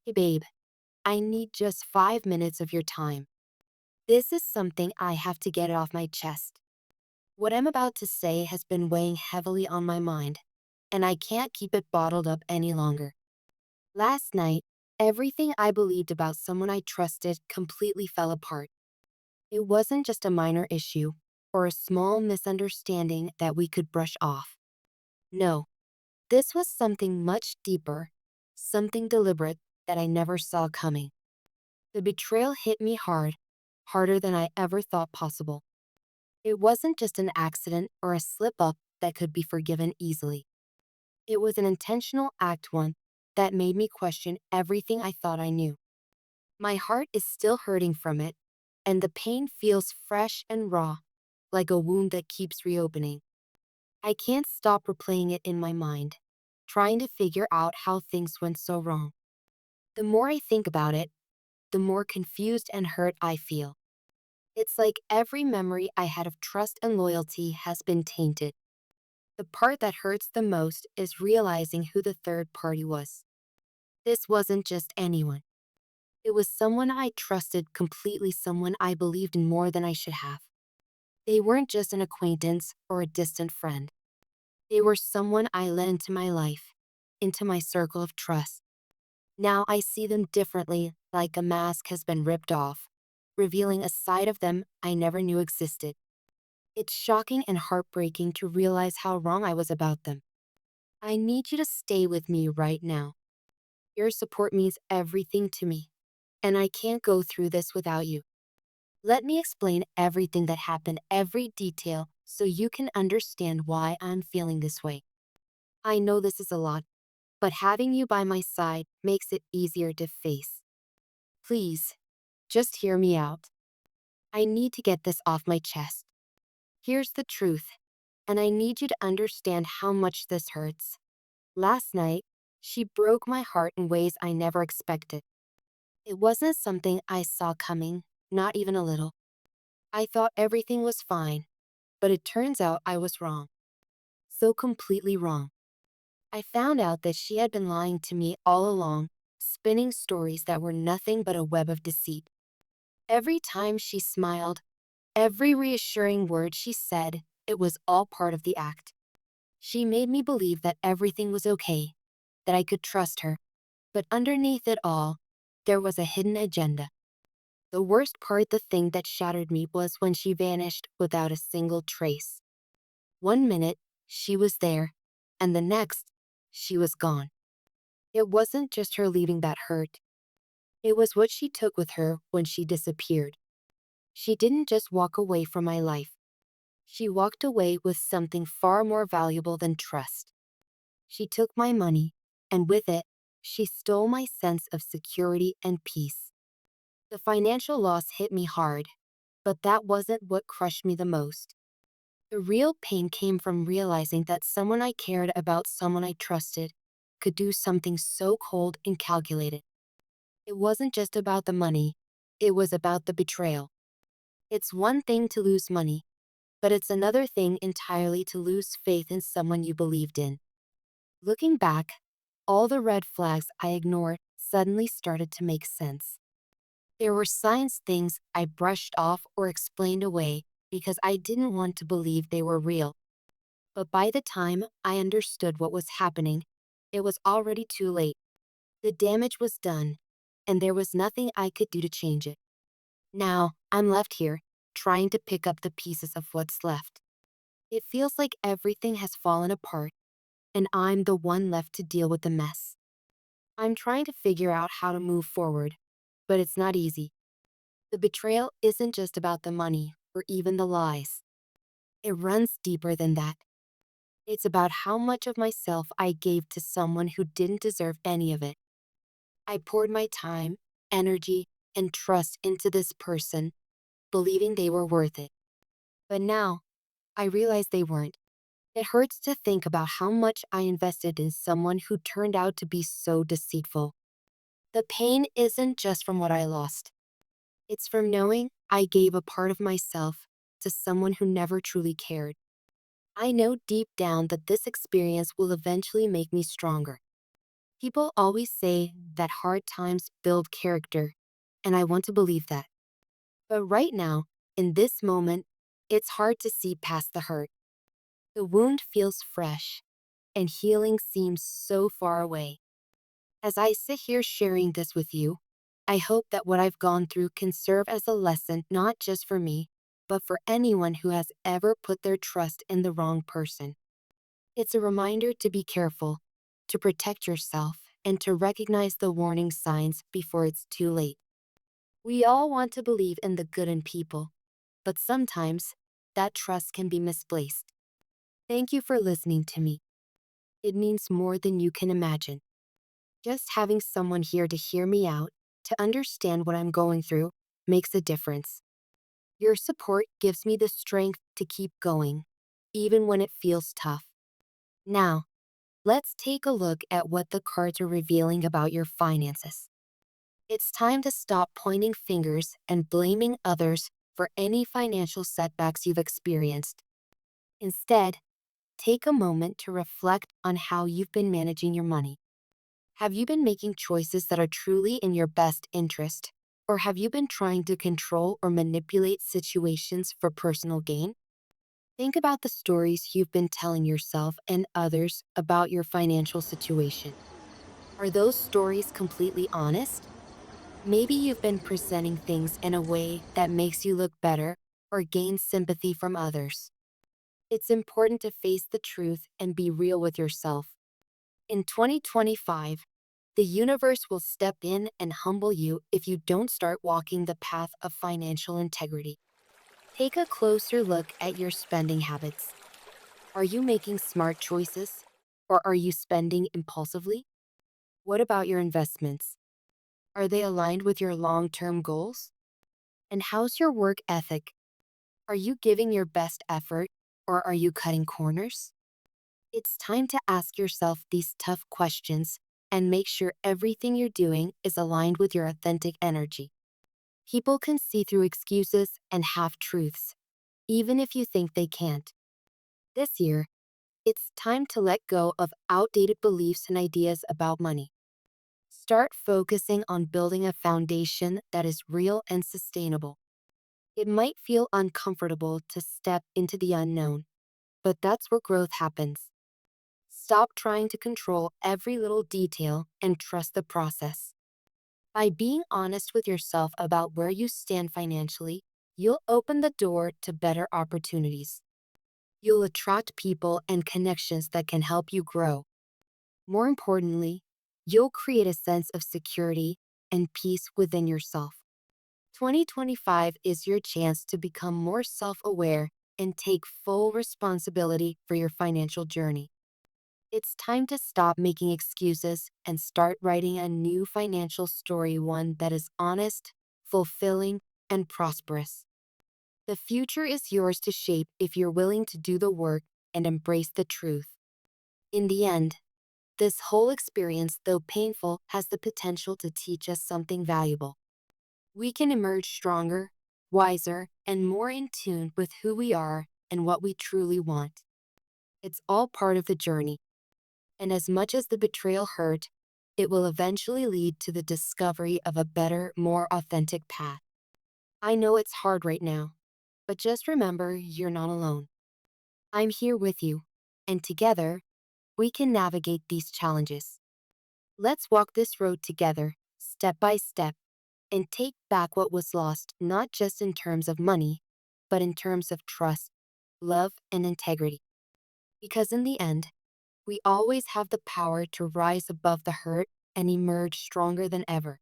Hey babe, I need just 5 minutes of your time. This is something I have to get off my chest. What I'm about to say has been weighing heavily on my mind, and I can't keep it bottled up any longer. Last night, everything I believed about someone I trusted completely fell apart. It wasn't just a minor issue or a small misunderstanding that we could brush off. No, this was something much deeper, something deliberate that I never saw coming. The betrayal hit me hard, harder than I ever thought possible. It wasn't just an accident or a slip up that could be forgiven easily. It was an intentional act, one that made me question everything I thought I knew. My heart is still hurting from it, and the pain feels fresh and raw, like a wound that keeps reopening. I can't stop replaying it in my mind, trying to figure out how things went so wrong. The more I think about it, the more confused and hurt I feel. It's like every memory I had of trust and loyalty has been tainted. The part that hurts the most is realizing who the third party was. This wasn't just anyone. It was someone I trusted completely, someone I believed in more than I should have. They weren't just an acquaintance or a distant friend. They were someone I let into my life, into my circle of trust. Now I see them differently, like a mask has been ripped off, revealing a side of them I never knew existed. It's shocking and heartbreaking to realize how wrong I was about them. I need you to stay with me right now. Your support means everything to me, and I can't go through this without you. Let me explain everything that happened, every detail, so you can understand why I'm feeling this way. I know this is a lot, but having you by my side makes it easier to face. Please, just hear me out. I need to get this off my chest. Here's the truth, and I need you to understand how much this hurts. Last night, she broke my heart in ways I never expected. It wasn't something I saw coming, not even a little. I thought everything was fine, but it turns out I was wrong. So completely wrong. I found out that she had been lying to me all along, spinning stories that were nothing but a web of deceit. Every time she smiled, every reassuring word she said, it was all part of the act. She made me believe that everything was okay, that I could trust her. But underneath it all, there was a hidden agenda. The worst part, the thing that shattered me, was when she vanished without a single trace. One minute, she was there, and the next, she was gone. It wasn't just her leaving that hurt. It was what she took with her when she disappeared. She didn't just walk away from my life. She walked away with something far more valuable than trust. She took my money, and with it, she stole my sense of security and peace. The financial loss hit me hard, but that wasn't what crushed me the most. The real pain came from realizing that someone I cared about, someone I trusted, could do something so cold and calculated. It wasn't just about the money, it was about the betrayal. It's one thing to lose money, but it's another thing entirely to lose faith in someone you believed in. Looking back, all the red flags I ignored suddenly started to make sense. There were signs, things I brushed off or explained away because I didn't want to believe they were real. But by the time I understood what was happening, it was already too late. The damage was done, and there was nothing I could do to change it. Now, I'm left here, trying to pick up the pieces of what's left. It feels like everything has fallen apart, and I'm the one left to deal with the mess. I'm trying to figure out how to move forward, but it's not easy. The betrayal isn't just about the money or even the lies. It runs deeper than that. It's about how much of myself I gave to someone who didn't deserve any of it. I poured my time, energy, and trust into this person, believing they were worth it. But now, I realize they weren't. It hurts to think about how much I invested in someone who turned out to be so deceitful. The pain isn't just from what I lost. It's from knowing I gave a part of myself to someone who never truly cared. I know deep down that this experience will eventually make me stronger. People always say that hard times build character, and I want to believe that. But right now, in this moment, it's hard to see past the hurt. The wound feels fresh, and healing seems so far away. As I sit here sharing this with you, I hope that what I've gone through can serve as a lesson not just for me, but for anyone who has ever put their trust in the wrong person. It's a reminder to be careful, to protect yourself, and to recognize the warning signs before it's too late. We all want to believe in the good in people, but sometimes that trust can be misplaced. Thank you for listening to me. It means more than you can imagine. Just having someone here to hear me out, to understand what I'm going through, makes a difference. Your support gives me the strength to keep going, even when it feels tough. Now, let's take a look at what the cards are revealing about your finances. It's time to stop pointing fingers and blaming others for any financial setbacks you've experienced. Instead, take a moment to reflect on how you've been managing your money. Have you been making choices that are truly in your best interest? Or have you been trying to control or manipulate situations for personal gain? Think about the stories you've been telling yourself and others about your financial situation. Are those stories completely honest? Maybe you've been presenting things in a way that makes you look better or gain sympathy from others. It's important to face the truth and be real with yourself. In 2025, the universe will step in and humble you if you don't start walking the path of financial integrity. Take a closer look at your spending habits. Are you making smart choices? Or are you spending impulsively? What about your investments? Are they aligned with your long-term goals? And how's your work ethic? Are you giving your best effort or are you cutting corners? It's time to ask yourself these tough questions and make sure everything you're doing is aligned with your authentic energy. People can see through excuses and half-truths, even if you think they can't. This year, it's time to let go of outdated beliefs and ideas about money. Start focusing on building a foundation that is real and sustainable. It might feel uncomfortable to step into the unknown, but that's where growth happens. Stop trying to control every little detail and trust the process. By being honest with yourself about where you stand financially, you'll open the door to better opportunities. You'll attract people and connections that can help you grow. More importantly, you'll create a sense of security and peace within yourself. 2025 is your chance to become more self-aware and take full responsibility for your financial journey. It's time to stop making excuses and start writing a new financial story, one that is honest, fulfilling, and prosperous. The future is yours to shape if you're willing to do the work and embrace the truth. In the end, this whole experience, though painful, has the potential to teach us something valuable. We can emerge stronger, wiser, and more in tune with who we are and what we truly want. It's all part of the journey. And as much as the betrayal hurt, it will eventually lead to the discovery of a better, more authentic path. I know it's hard right now, but just remember you're not alone. I'm here with you, and together, we can navigate these challenges. Let's walk this road together, step by step, and take back what was lost, not just in terms of money, but in terms of trust, love, and integrity. Because in the end, we always have the power to rise above the hurt and emerge stronger than ever.